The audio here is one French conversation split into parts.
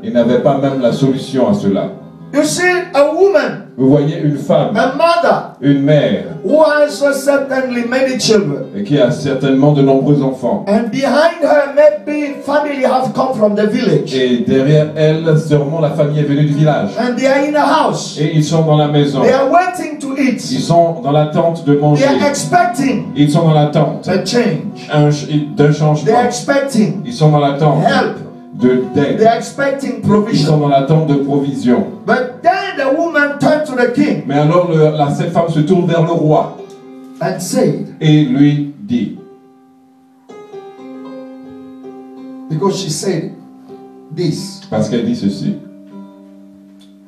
Il n'avait pas même la solution à cela. You see, a woman, Vous voyez une femme, a mother, une mère, who has certainly many children. et qui a certainement de nombreux enfants. And behind her, maybe family have come from the village. Et derrière elle, sûrement la famille est venue du village. And they are in a house. Et ils sont dans la maison. They are waiting to eat. Ils sont dans l'attente de They manger. are expecting Ils sont dans l'attente a change. d'un They are changement. expecting Ils sont dans l'attente help. d'aide. They are expecting Ils sont provision. dans l'attente de provision. But then the woman turned to the king Mais alors cette femme se tourne vers le roi and said, et lui dit, because she said this, parce qu'elle dit ceci,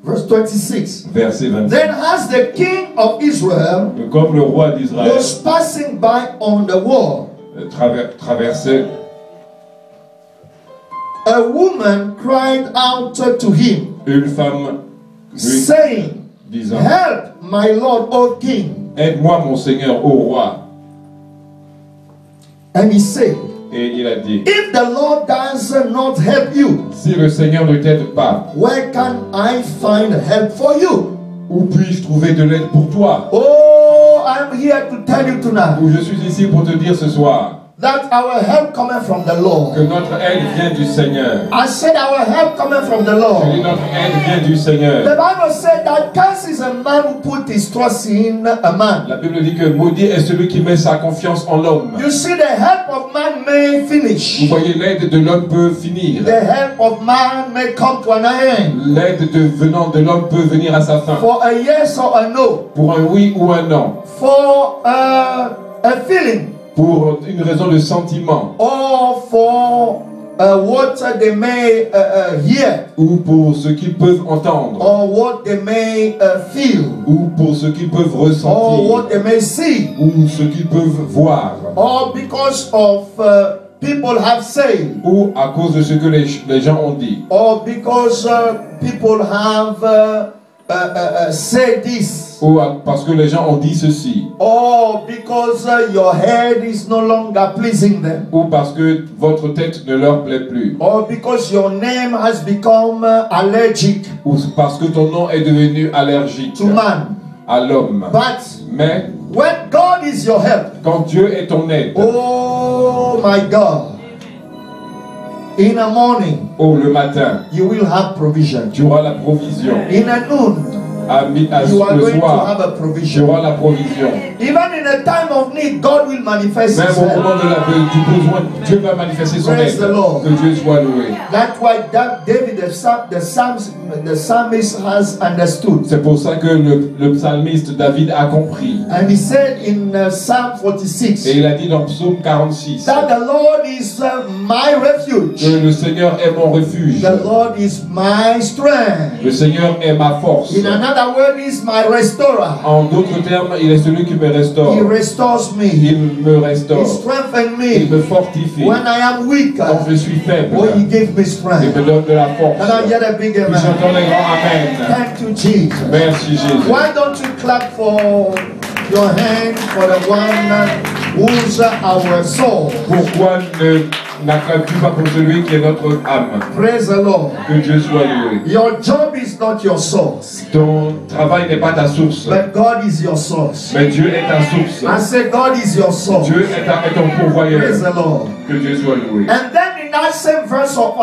verse 26. verset 26. Then as the king of Israel Comme le roi d'Israël was passing by on the wall, traversait, a woman cried out to him, une femme lui saying, disant, help my lord, O king. aide-moi mon Seigneur, ô roi. And he said, Et il a dit, if the Lord does not help you, si le Seigneur ne t'aide pas, where can I find help for you? où puis-je trouver de l'aide pour toi? Oh, I'm here to tell you tonight Où je suis ici pour te dire ce soir that our help coming from the que Lord. notre aide vient du Seigneur. I said our help coming from the Je dis, Lord. notre aide vient du The Seigneur. Bible said that cursed is a man who put his trust in a man. La Bible dit que maudit est celui qui met sa confiance en l'homme. You see, the help of man may finish. Vous voyez, l'aide de l'homme peut finir. The help of man may come to an end. L'aide venant de l'homme peut venir à sa fin. For a yes or a no. Pour un oui ou un non. For a feeling. Pour une raison de sentiment. Or for what they may hear. Ou pour ce qu'ils peuvent entendre. Or what they may feel. Ou pour ce qu'ils peuvent Or ressentir. what they may see. Ou ce qu'ils peuvent voir. Or because of people have said. Ou à cause de ce que les gens ont dit. Or because people have said this. Ou parce que les gens ont dit ceci. Or because your head is no longer pleasing them. Ou parce que votre tête ne leur plaît plus. Or because your name has become allergic Ou parce que ton nom est devenu allergique to man. à l'homme. But Mais when God is your help, quand Dieu est ton aide, oh my God, in the morning oh le matin, you will have provision. tu auras la provision. In the noon you are Le going to soir, have a tu provision. auras la provision. Even in a time of need, God will manifest Même His au help. moment du besoin, Dieu va manifester son Praise aide. the Lord. Que Dieu soit loué. That's why David, the psalmist has understood. C'est pour ça que le psalmiste David a compris. And he said in Psalm 46 Et il a dit dans Psaume 46 that the Lord is my refuge. que le Seigneur est mon refuge. The Lord is my strength. Le Seigneur est ma force. In another word, is my restorer. En d'autres termes, il est celui qui me restaure. He restores me. Il me He restaure. strengthens Il me. me fortifie. When I am weak, Quand je suis faible, oh, He gives me il strength. me donne de la force. Can I get a big Puis amen? j'entends les grands Amen. Thank you, Jesus. Merci Jésus. Why don't you clap for your hand for the one who's our soul? Pourquoi n'acclames-tu pas pour celui qui est notre âme? Praise the Lord. Que Dieu soit loué. Your job is not your source, Ton travail n'est pas ta source, but God is your source. mais Dieu est ta source. I say God is your source. Dieu est ton pourvoyeur. Praise the Lord. Que Dieu soit loué. And then in that same verse of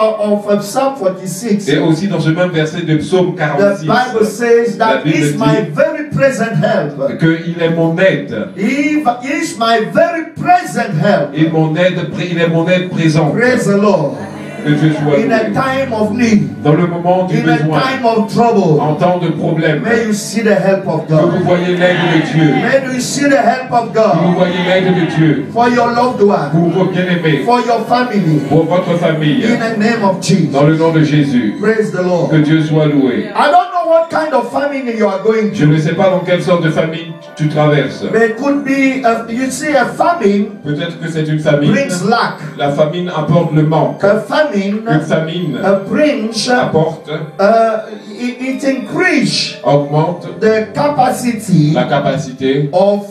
Psalm 46, Et aussi dans ce même verset de Psaume the 46, Bible says La that Bible He's dit my very present help. qu'il est mon aide. He is my very present help. Il est mon aide présente. Praise the Lord. Que Dieu soit In a loué. time of need, Dans le moment du in a besoin, time of trouble, en temps de problème, may you see the help of que vous God. voyez l'aide de Dieu. May you see the help of Que vous God voyez l'aide de Dieu for your loved one, pour vos bien-aimés, for your family, pour votre famille. in the name of Jesus. Dans le nom de Jésus. Praise the Lord. Que Dieu soit loué. I don't know what kind of family famine you are going Je through. ne sais pas dans quelle sorte de famine tu traverses. There could be, you see, a famine Peut-être que c'est une famine. brings lack. La famine apporte le manque. A famine Une famine brings, apporte, it increase augmente the capacity la capacité of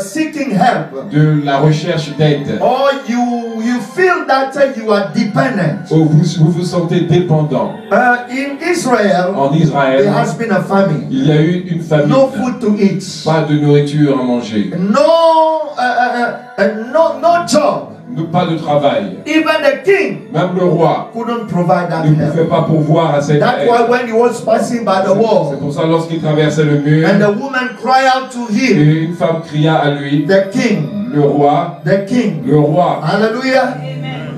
seeking help. de la recherche d'aide. Or you feel that you are dependent. Ou vous sentez dépendant. In Israel, En there Israël, has been a famine. il y a eu une famine. No food to eat. Pas de nourriture à manger. No job. Pas de travail. Even the king Même le roi couldn't provide that ne pouvait help. pas pourvoir à cette That's aide. why when he was passing by the C'est wall, pour ça lorsqu'il traversait le mur, and the woman cried out to him, et une femme cria à lui, the king, le roi, hallelujah,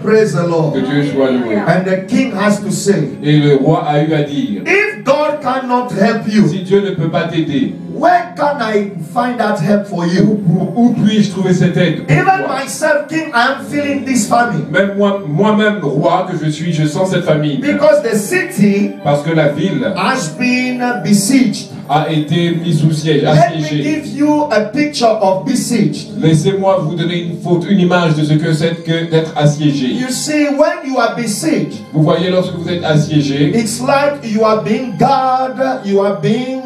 praise the Lord. que Dieu soit loué. And the king has to say, Et le roi a eu à dire, if God cannot help you, si Dieu ne peut pas t'aider, where can I find that help for you? où puis-je trouver cette aide pour Even toi? myself, king, I am feeling this famine. Même moi-même, roi que je suis, je sens cette famine. Because the city Parce que la ville has been besieged. a été mise sous siège, Let me assiégée. give you a picture of besieged. Laissez-moi vous donner une image de ce que c'est que d'être assiégé. You see, when you are besieged, Vous voyez, lorsque vous êtes assiégé, it's like you are being guarded, you are being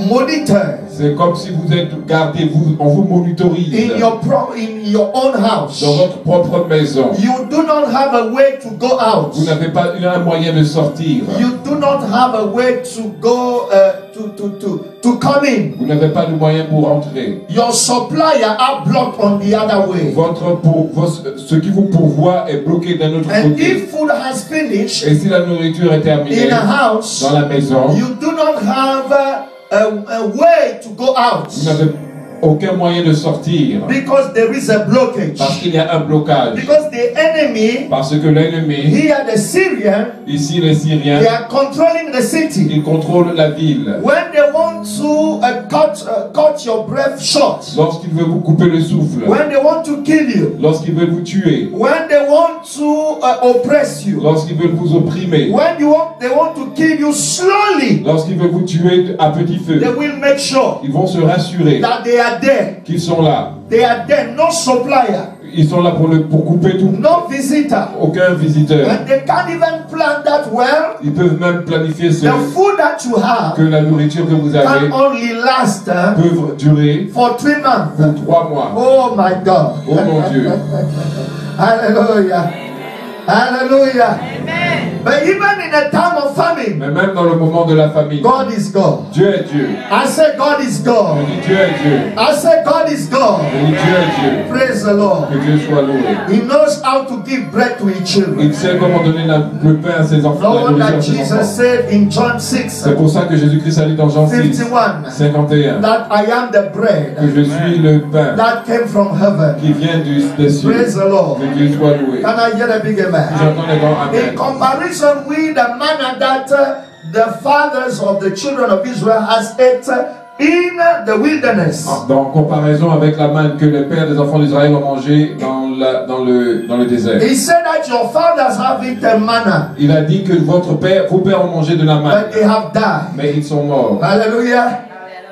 monitored c'est comme si vous êtes gardé, on vous monitorise in your own house. dans votre propre maison. You do not have a way to go out. Vous n'avez pas un moyen de sortir. You do not have a way to go to come in. Vous n'avez pas de moyen pour entrer. Your supplier are blocked on the other way. Ce qui vous pourvoit est bloqué d'un autre And côté. if food has finished Et si la nourriture est terminée in a house, dans la maison, you do not have a way to go out vous n'avez aucun moyen de sortir because there is a blockage. parce qu'il y a un blocage. Because the enemy, Parce que l'ennemi, here the Syrian, ici les Syriens, they are controlling the city. ils contrôlent la ville. When they want to cut your breath short, Lorsqu'ils veulent vous couper le souffle, when they want to kill you, lorsqu'ils veulent vous tuer, when they want to oppress you, lorsqu'ils veulent vous opprimer, when they want to kill you slowly, lorsqu'ils veulent vous tuer à petit feu, they will make sure ils vont se rassurer that they are there. qu'ils sont là. They are there, no supplier, Ils sont là pour couper tout. no visitor. Aucun visiteur. And they can't even plan that well. Ils peuvent même planifier The food that you have que la nourriture que vous avez can only last peut durer for 3 months. pour 3 mois. Oh my God. Oh mon Dieu. Hallelujah. Hallelujah. But even in a time of famine, Mais même dans le moment de la famine, God is God. Dieu est Dieu. I say God is Je God. dis Dieu est Dieu. I say God is God. Je dis Dieu est Dieu. Praise the Lord. Que Dieu soit loué. He knows how to give bread to his children. Il sait comment donner le pain à ses enfants, No la wonder nourriture à ses Jesus enfants. said in John 6, C'est pour ça que Jésus-Christ a dit dans Jean 6, 51, 51, that I am the que bread je suis le pain that came from heaven. qui vient des cieux. Praise the Lord. Que Dieu soit loué. Can I hear a big amen? J'entends les grands In amen. comparison with the manna that the fathers of the children of Israel has ate in the wilderness. Dans comparaison avec la manne que les pères des enfants d'Israël ont mangé dans le désert. He said that your fathers have eaten manna, Il a dit que vos pères ont mangé de la manne, but they have died. mais ils sont morts. Hallelujah.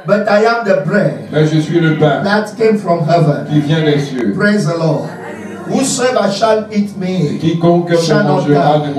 But I am the bread Mais je suis le pain that came from heaven. qui vient des cieux. Praise the Lord. Whosoever shall eat me. Quiconque me mangera ne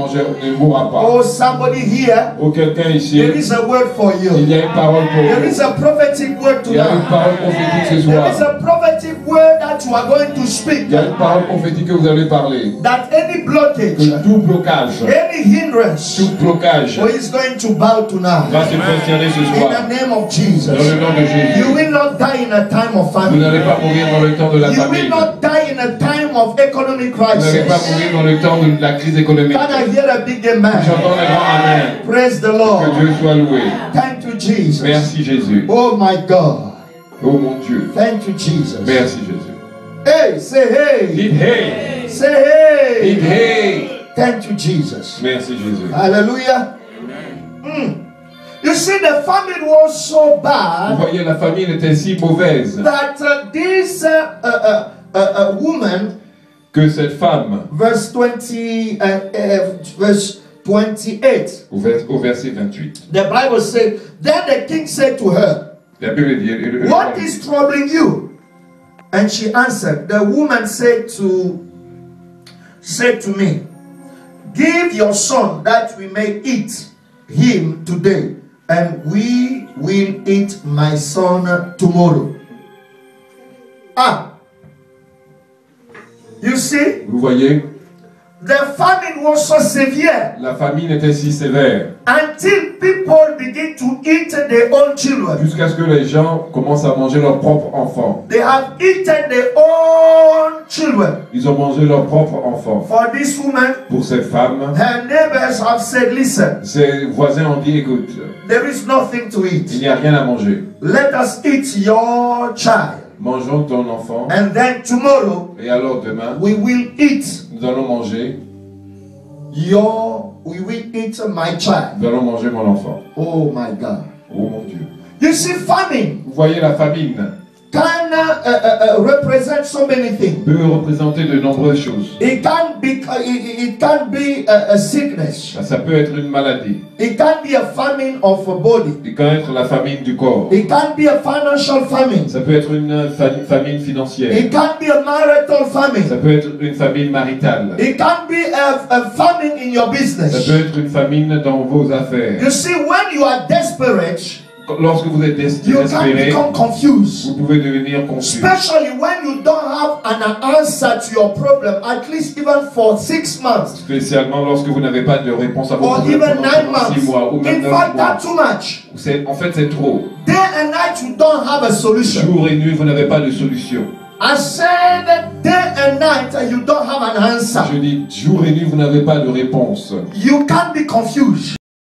mourra pas. Oh, somebody here. Ou quelqu'un ici, There is a word for il you. y a une parole pour There vous. is a prophetic word Il y a une tonight. parole prophétique ce There soir. is a prophetic word that you are going to speak. Il y a une parole prophétique que vous allez parler. That any blockage, Que tout blocage, any hindrance, tout blocage is going to bow tonight. va se prosterner ce In soir. the name of Dans Jesus. le nom de Jésus. You will not die in a time of Vous famine. n'allez pas mourir dans le temps de la You will famine. not die in a time of economic Vous n'allez pas crisis. mourir dans le temps de la crise économique. Can I hear a big amen? J'entends les grands amen. Praise the Que Lord. Dieu soit loué. Thank you, Jesus. Merci Jésus. Oh my God. Oh mon Dieu. Thank you, Jesus. Merci Jésus. Hey, say hey. Dites hey. Say hey. Dites hey. Thank you, Jesus. Merci Jésus. Hallelujah. You see, the famine was so Vous bad voyez, la famine était si mauvaise that this woman, que cette femme, verse 20, verse 28. au verset 28. The Bible says, then the king said to her, La Bible dit, what is troubling you? And she answered, the woman said to me, give your son that we may eat him today, and we will eat my son tomorrow. Ah, you see, vous voyez, the famine was so severe la famine était si sévère until people begin to eat their own children. jusqu'à ce que les gens commencent à manger leurs propres enfants. They have eaten their own children. Ils ont mangé leurs propres enfants. For this woman, Pour cette femme, her neighbors have said, listen, ses voisins ont dit, écoute, there is nothing to il eat. n'y a rien à manger. Let us eat your child. Mangeons ton enfant, And then tomorrow, et alors demain, we will eat nous allons manger my child. nous allons manger mon enfant. Oh my God. Oh mon Dieu. You see, famine Vous voyez, la famine can represent so many things. peut représenter de nombreuses choses. It can be a sickness. Ça peut être une maladie. It can be a famine of a body. Il peut être la famine du corps. It can be a financial famine. Ça peut être une famine financière. It can be a marital famine. Ça peut être une famine maritale. It can be a famine in your Ça business. peut être une famine dans vos affaires. You see, when you are desperate, Lorsque vous êtes you can désespéré, become confused. vous pouvez devenir confus. Especially when you don't have an answer to your problem, at least even for 6 months Spécialement lorsque vous n'avez pas de réponse à vos or problèmes even 9 pendant 6 mois ou months. même In 9 fact, mois. that's too much. En fait, c'est trop. Day and night, you don't have a solution. Jour et nuit, vous n'avez pas de solution. I said day and night, you don't have an answer. Je dis, jour et nuit, vous n'avez pas de réponse. You can't be confused.